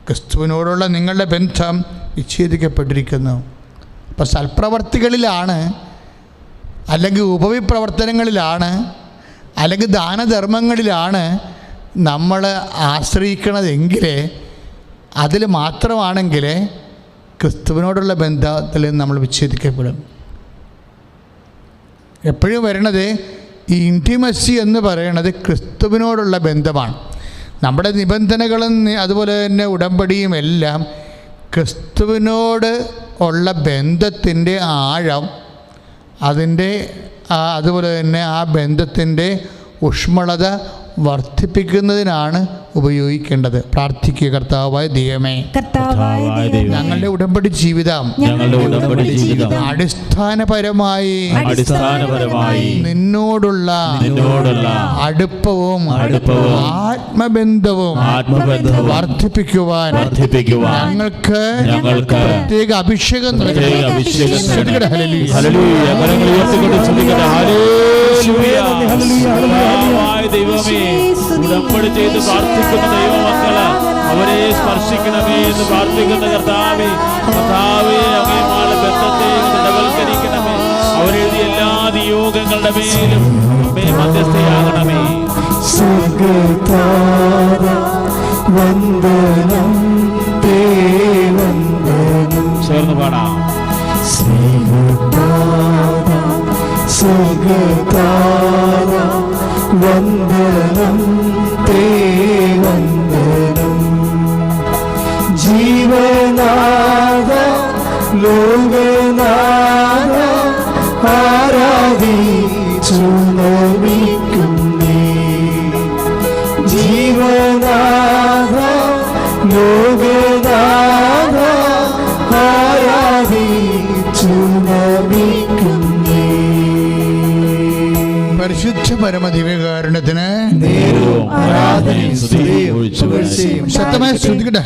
ക്രിസ്തുവിനോടുള്ള നിങ്ങളുടെ ബന്ധം വിച്ഛേദിക്കപ്പെട്ടിരിക്കുന്നു. അപ്പോൾ സൽപ്രവർത്തികളിലാണ്, അല്ലെങ്കിൽ ഉപവിപ്രവർത്തനങ്ങളിലാണ്, അല്ലെങ്കിൽ ദാനധർമ്മങ്ങളിലാണ് നമ്മൾ ആശ്രയിക്കണതെങ്കിൽ, അതിൽ മാത്രമാണെങ്കിൽ ക്രിസ്തുവിനോടുള്ള ബന്ധത്തിൽ നമ്മൾ വിച്ഛേദിക്കപ്പെടും. എപ്പോഴും വരണത് ഈ ഇൻറ്റിമസി എന്ന് പറയുന്നത് ക്രിസ്തുവിനോടുള്ള ബന്ധമാണ്. നമ്മുടെ നിബന്ധനകളും അതുപോലെ തന്നെ ഉടമ്പടിയും എല്ലാം ക്രിസ്തുവിനോട് ഉള്ള ബന്ധത്തിൻ്റെ ആഴം, അതിൻ്റെ അതുപോലെ തന്നെ ആ ബന്ധത്തിൻ്റെ ഊഷ്മളത വർദ്ധിപ്പിക്കുന്നതിനാണ് ഉപയോഗിക്കേണ്ടത്. പ്രാർത്ഥിക്കുക. കർത്താവായ ദൈവമേ, ഞങ്ങളുടെ ഉടമ്പടി ജീവിതം അടിസ്ഥാനപരമായി നിന്നോടുള്ള അടുപ്പവും ആത്മബന്ധവും വർദ്ധിപ്പിക്കുവാൻ ഞങ്ങൾക്ക് പ്രത്യേക അഭിഷേകം ദൈവമേ, ഉടമ്പടി ചെയ്ത് പ്രാർത്ഥിക്കുന്ന ദൈവമക്കള് അവരെ സ്പർശിക്കണമേ എന്ന് പ്രാർത്ഥിക്കുന്ന കർത്താവേ, അങ്ങേമാരുടെ ബന്ധത്തെ ദൃഢവൽക്കരിക്കണമേ. അവരെഴുതിയ എല്ലാ നിയോഗങ്ങളുടെ മേലും മധ്യസ്ഥയാകണമേ. ചേർന്ന് പാടാം. വന്ദനം തേ വന്ദനം ജീവനാഥ ലോകനാഥ ആരാധിച്ചു നമിക്കുന്നേ. ജീവനാഥ ലോകനാഥ ആരാധിച്ചു നമിക്കുന്നേ. പരിശുദ്ധ പരമദിവ്യകാരുണ്യത്തിന് ശക്തമായ ശ്രുതികട്ടെ.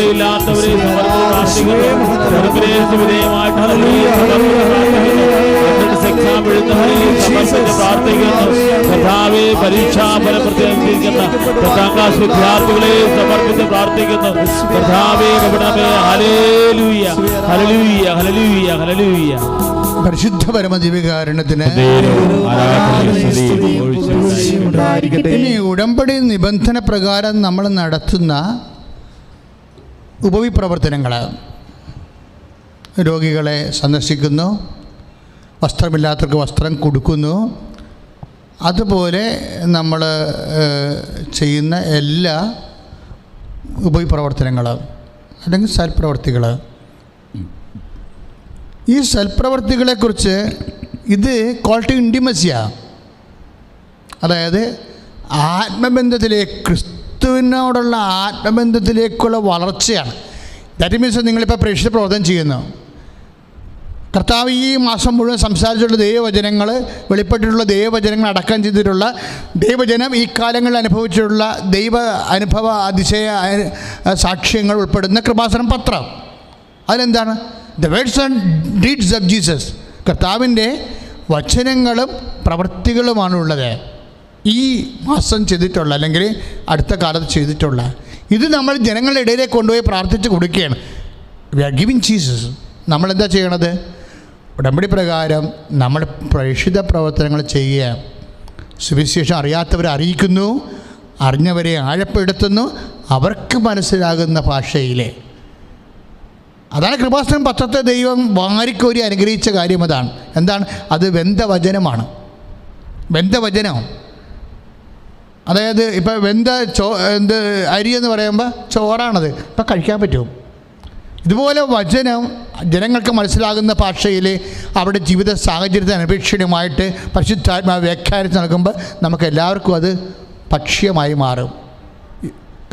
ില്ലാത്തവരെ പരീക്ഷാഫലം പ്രത്യേകിക്കുന്ന 10ാം ക്ലാസ് വിദ്യാർത്ഥികളെ സമർപ്പിച്ച് പ്രാർത്ഥിക്കുന്നു. പരിശുദ്ധ പരമദിവ്യകാരുണ്യത്തിന് ഇനി ഉടമ്പടി നിബന്ധന പ്രകാരം നമ്മൾ നടത്തുന്ന ഉപവിപ്രവർത്തനങ്ങൾ, രോഗികളെ സന്ദർശിക്കുന്നു, വസ്ത്രമില്ലാത്തവർക്ക് വസ്ത്രം കൊടുക്കുന്നു, അതുപോലെ നമ്മൾ ചെയ്യുന്ന എല്ലാ ഉപവിപ്രവർത്തനങ്ങൾ അല്ലെങ്കിൽ സൽപ്രവർത്തികൾ, ഈ സൽപ്രവർത്തികളെക്കുറിച്ച് ഇത് ക്വാളിറ്റി ഇൻറ്റിമസിയാണ്. അതായത് ആത്മബന്ധത്തിലേക്ക്, ക്രിസ്തുവിനോടുള്ള ആത്മബന്ധത്തിലേക്കുള്ള വളർച്ചയാണ്. ദാറ്റ് മീൻസ് നിങ്ങളിപ്പോൾ പ്രേക്ഷിത പ്രവർത്തനം ചെയ്യുന്നു. കർത്താവ് ഈ മാസം മുഴുവൻ സംസാരിച്ചിട്ടുള്ള ദൈവവചനങ്ങൾ, വെളിപ്പെട്ടിട്ടുള്ള ദൈവവചനങ്ങൾ അടക്കം ചെയ്തിട്ടുള്ള ദൈവജനം ഈ കാലങ്ങളിൽ അനുഭവിച്ചിട്ടുള്ള ദൈവ അനുഭവ അതിശയ സാക്ഷ്യങ്ങൾ ഉൾപ്പെടുന്ന കൃപാസനം പത്രം. അതിലെന്താണ്? The words and deeds of Jesus. കർത്താവിൻ്റെ വചനങ്ങളും പ്രവൃത്തികളുമാണുള്ളത് ഈ മാസം ചെയ്തിട്ടുള്ള, അല്ലെങ്കിൽ അടുത്ത കാലത്ത് ചെയ്തിട്ടുള്ള. ഇത് നമ്മൾ ജനങ്ങളുടെ ഇടയിലേക്ക് കൊണ്ടുപോയി പ്രാർത്ഥിച്ച് കൊടുക്കുകയാണ്. We are giving Jesus. നമ്മളെന്താ ചെയ്യണത്? ഉടമ്പടി പ്രകാരം നമ്മൾ പ്രേക്ഷിത പ്രവർത്തനങ്ങൾ ചെയ്യുക. സുവിശേഷം അറിയാത്തവരെ അറിയിക്കുന്നു, അറിഞ്ഞവരെ ആഴപ്പെടുത്തുന്നു, അവർക്ക് മനസ്സിലാകുന്ന ഭാഷയിൽ. അതാണ് കൃപാസനം പത്രത്തെ ദൈവം വാരിക്കോരി അനുഗ്രഹിച്ച കാര്യം. അതാണ് എന്താണ്? അത് വെന്തവചനമാണ്. വെന്തവചനം, അതായത് ഇപ്പം എന്ത് അരി എന്ന് പറയുമ്പോൾ ചോറാണത്, ഇപ്പം കഴിക്കാൻ പറ്റും. ഇതുപോലെ വചനം ജനങ്ങൾക്ക് മനസ്സിലാകുന്ന ഭാഷയിൽ അവരുടെ ജീവിത സാഹചര്യത്തിന് അപേക്ഷണീയമായിട്ട് പരിശുദ്ധാത്മാവ് വ്യാഖ്യാനിച്ച് നൽകുമ്പോൾ നമുക്ക് എല്ലാവർക്കും അത് ഭക്ഷ്യമായി മാറും.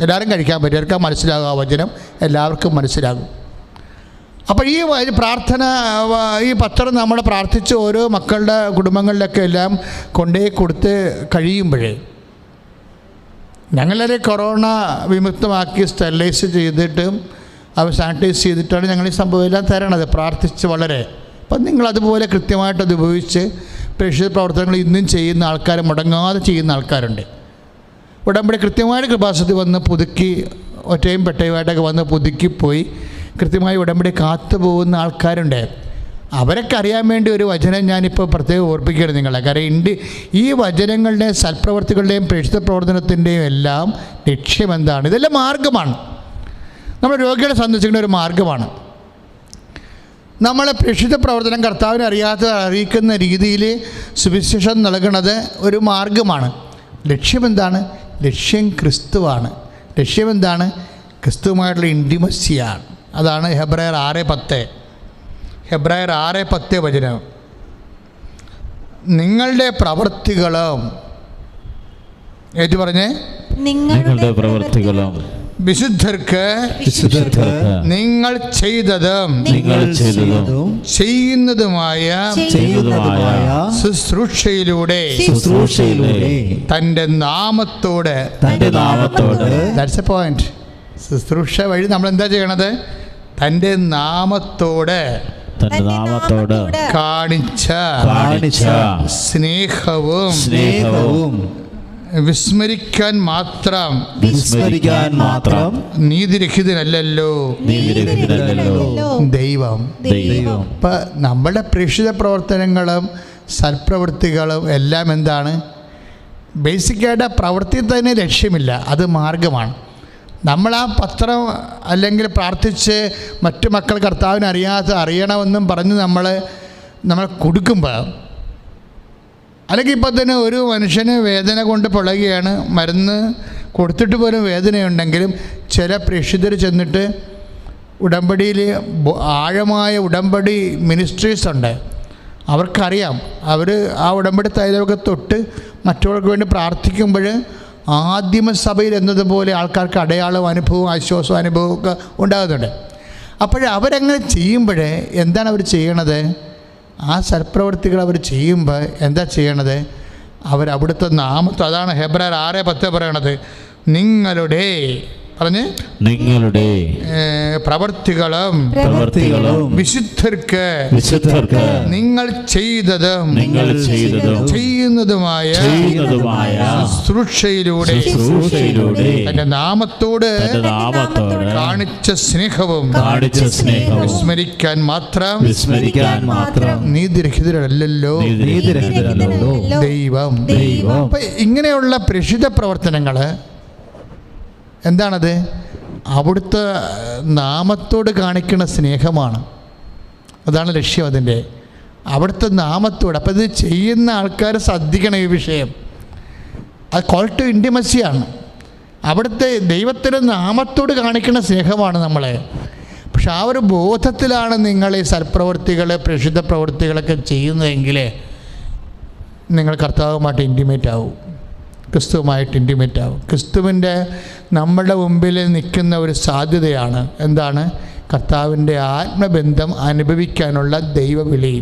എല്ലാവരും കഴിക്കാൻ പറ്റും, അവർക്ക് മനസ്സിലാകും. ആ വചനം എല്ലാവർക്കും മനസ്സിലാകും. അപ്പോൾ ഈ പ്രാർത്ഥന, ഈ പത്രം നമ്മൾ പ്രാർത്ഥിച്ച് ഓരോ മക്കളുടെ കുടുംബങ്ങളിലൊക്കെ എല്ലാം കൊണ്ടുപോയി കൊടുത്ത് കഴിയുമ്പോഴേ, ഞങ്ങളെ കൊറോണ വിമുക്തമാക്കി സ്റ്റെറിലൈസ് ചെയ്തിട്ടും അവർ സാനിറ്റൈസ് ചെയ്തിട്ടാണ് ഞങ്ങൾ ഈ സംഭവം എല്ലാം തരണത്, പ്രാർത്ഥിച്ച് വളരെ. അപ്പം നിങ്ങളതുപോലെ കൃത്യമായിട്ടത് ഉപയോഗിച്ച് പ്രേക്ഷിത പ്രവർത്തനങ്ങൾ ഇന്നും ചെയ്യുന്ന ആൾക്കാർ, മുടങ്ങാതെ ചെയ്യുന്ന ആൾക്കാരുണ്ട്. ഉടമ്പടി കൃത്യമായിട്ട് കൃപാസനത്തിൽ വന്ന് പുതുക്കി, ഒറ്റയും പെട്ടയുമായിട്ടൊക്കെ വന്ന് പുതുക്കിപ്പോയി കൃത്യമായി ഉടമ്പടി കാത്തു പോകുന്ന ആൾക്കാരുണ്ട്. അവരൊക്കെ അറിയാൻ വേണ്ടി ഒരു വചനം ഞാനിപ്പോൾ പ്രത്യേകം ഓർപ്പിക്കുകയാണ് നിങ്ങളെ. കാരണം ഈ വചനങ്ങളുടെയും സൽപ്രവർത്തികളുടെയും പ്രേക്ഷിത പ്രവർത്തനത്തിൻ്റെയും എല്ലാം ലക്ഷ്യം എന്താണ്? ഇതെല്ലാം മാർഗമാണ്. നമ്മൾ രോഗികളെ സന്ദർശിക്കുന്ന ഒരു മാർഗമാണ്. നമ്മളെ പ്രേക്ഷിത പ്രവർത്തനം കർത്താവിനെ അറിയിക്കുന്ന രീതിയിൽ സുവിശേഷം നൽകുന്നത് ഒരു മാർഗമാണ്. ലക്ഷ്യം എന്താണ്? ലക്ഷ്യം ക്രിസ്തുവാണ്. ലക്ഷ്യം എന്താണ്? ക്രിസ്തുവുമായിട്ടുള്ള ഇൻറ്റിമസിയാണ്. അതാണ് ഹെബ്രായർ 6:10. ഹെബ്രായർ 6:10 വചനം. നിങ്ങളുടെ പ്രവൃത്തികളും ഏറ്റു പറഞ്ഞേ, നിങ്ങളുടെ പ്രവൃത്തികളും വിശുദ്ധർക്ക് നിങ്ങൾ ചെയ്തതും ചെയ്യുന്നതുമായ ശുശ്രൂഷയിലൂടെ തൻ്റെ നാമത്തോട് ദാറ്റ്സ് എ പോയിന്റ്. ശുശ്രൂഷ വഴി നമ്മൾ എന്താ ചെയ്യണത്? തൻ്റെ നാമത്തോട് കാണിച്ച സ്നേഹവും വിസ്മരിക്കാൻ മാത്രം നീതിരഹിതനല്ലല്ലോ ദൈവം. ഇപ്പം നമ്മുടെ പ്രേക്ഷിത പ്രവർത്തനങ്ങളും സൽപ്രവൃത്തികളും എല്ലാം എന്താണ്? ബേസിക്കായിട്ട് ആ പ്രവൃത്തി തന്നെ ലക്ഷ്യമില്ല, അത് മാർഗമാണ്. നമ്മൾ ആ പത്രം അല്ലെങ്കിൽ പ്രാർത്ഥിച്ച് മറ്റു മക്കൾ കർത്താവിനെ അറിയണമെന്നും പറഞ്ഞ് നമ്മൾ കൊടുക്കുമ്പോൾ, അല്ലെങ്കിൽ ഇപ്പം തന്നെ ഒരു മനുഷ്യന് വേദന കൊണ്ട് പുളകുകയാണ്, മരുന്ന് കൊടുത്തിട്ട് പോലും വേദനയുണ്ടെങ്കിലും ചില പ്രേക്ഷിതർ ചെന്നിട്ട് ഉടമ്പടിയിൽ ആഴമായ ഉടമ്പടി മിനിസ്ട്രീസ് ഉണ്ട്. അവർക്കറിയാം, അവർ ആ ഉടമ്പടി തൈലമൊക്കെ തൊട്ട് മറ്റുള്ളവർക്ക് വേണ്ടി പ്രാർത്ഥിക്കുമ്പോൾ ആദിമസഭയിൽ എന്നതുപോലെ ആൾക്കാർക്ക് അടയാളവും അനുഭവവും ആശ്വാസവും അനുഭവവും ഒക്കെ ഉണ്ടാകുന്നുണ്ട്. അവരങ്ങനെ ചെയ്യുമ്പോൾ എന്താണ് അവർ ചെയ്യണത്? ആ സൽപ്രവൃത്തികൾ അവർ ചെയ്യുമ്പോൾ എന്താ ചെയ്യണത്? അവരവിടുത്തെ നാമത്തെ, അതാണ് ഹെബ്രായർ 6:10 പറയണത്. നിങ്ങളുടെ പ്രവൃത്തികളും വിശുദ്ധർക്ക് നിങ്ങൾ ചെയ്തതും ചെയ്യുന്നതുമായ ശുശ്രൂഷയിലൂടെ തന്റെ നാമത്തോട് കാണിച്ച സ്നേഹവും വിസ്മരിക്കാൻ മാത്രം നീതിരഹിതരല്ലല്ലോ ദൈവം. അപ്പൊ ഇങ്ങനെയുള്ള പ്രേക്ഷിത പ്രവർത്തനങ്ങൾ എന്താണത്? അവിടുത്തെ നാമത്തോട് കാണിക്കുന്ന സ്നേഹമാണ്. അതാണ് ലക്ഷ്യം അതിൻ്റെ, അവിടുത്തെ നാമത്തോട്. അപ്പം ഇത് ചെയ്യുന്ന ആൾക്കാർ ശ്രദ്ധിക്കണം ഈ വിഷയം. അത് കോൾ ടു ഇൻറ്റിമസിയാണ്. അവിടുത്തെ ദൈവത്തിൻ്റെ നാമത്തോട് കാണിക്കുന്ന സ്നേഹമാണ് നമ്മളെ. പക്ഷെ ആ ഒരു ബോധത്തിലാണ് നിങ്ങൾ ഈ സൽപ്രവൃത്തികൾ പ്രേക്ഷിത പ്രവൃത്തികളൊക്കെ ചെയ്യുന്നതെങ്കിൽ നിങ്ങൾ കർത്താവുമായിട്ട് ഇൻറ്റിമേറ്റ് ആവും, ക്രിസ്തുവുമായിട്ട് ഇൻറ്റിമേറ്റ് ആവും. ക്രിസ്തുവിൻ്റെ നമ്മുടെ മുമ്പിൽ നിൽക്കുന്ന ഒരു സാധ്യതയാണ് എന്താണ്? കർത്താവിൻ്റെ ആത്മബന്ധം അനുഭവിക്കാനുള്ള ദൈവവിളി.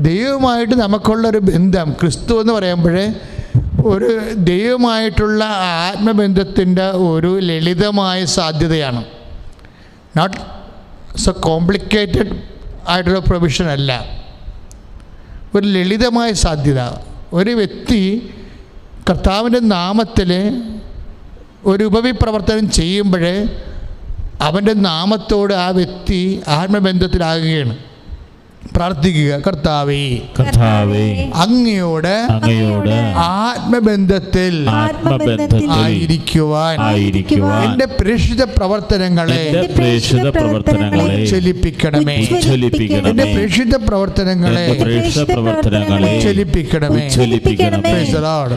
ദൈവമായിട്ട് നമുക്കുള്ളൊരു ബന്ധം, ക്രിസ്തു എന്ന് പറയുമ്പോൾ ഒരു ദൈവമായിട്ടുള്ള ആത്മബന്ധത്തിൻ്റെ ഒരു ലളിതമായ സാധ്യതയാണ്. നോട്ട് സോ കോംപ്ലിക്കേറ്റഡ് ആയിട്ടുള്ള പ്രൊവിഷൻ അല്ല, ഒരു ലളിതമായ സാധ്യത. ഒരു വ്യക്തി കർത്താവിൻ്റെ നാമത്തിൽ ഒരു ഉപവിപ്രവർത്തനം ചെയ്യുമ്പോൾ അവൻ്റെ നാമത്തോട് ആ വ്യക്തി ആത്മബന്ധത്തിലാകുകയാണ്. പ്രാർത്ഥിക്കുക, കർത്താവേ അങ്ങയോട് ആത്മബന്ധത്തിൽ ആയിരിക്കുവാൻ എൻ്റെ പ്രേക്ഷിത പ്രവർത്തനങ്ങളെ ഉജ്ജ്വലിപ്പിക്കണമേ. എൻ്റെ പ്രേക്ഷിത പ്രവർത്തനങ്ങളെ ഉജ്ജ്വലിപ്പിക്കണമേ. Praise the Lord.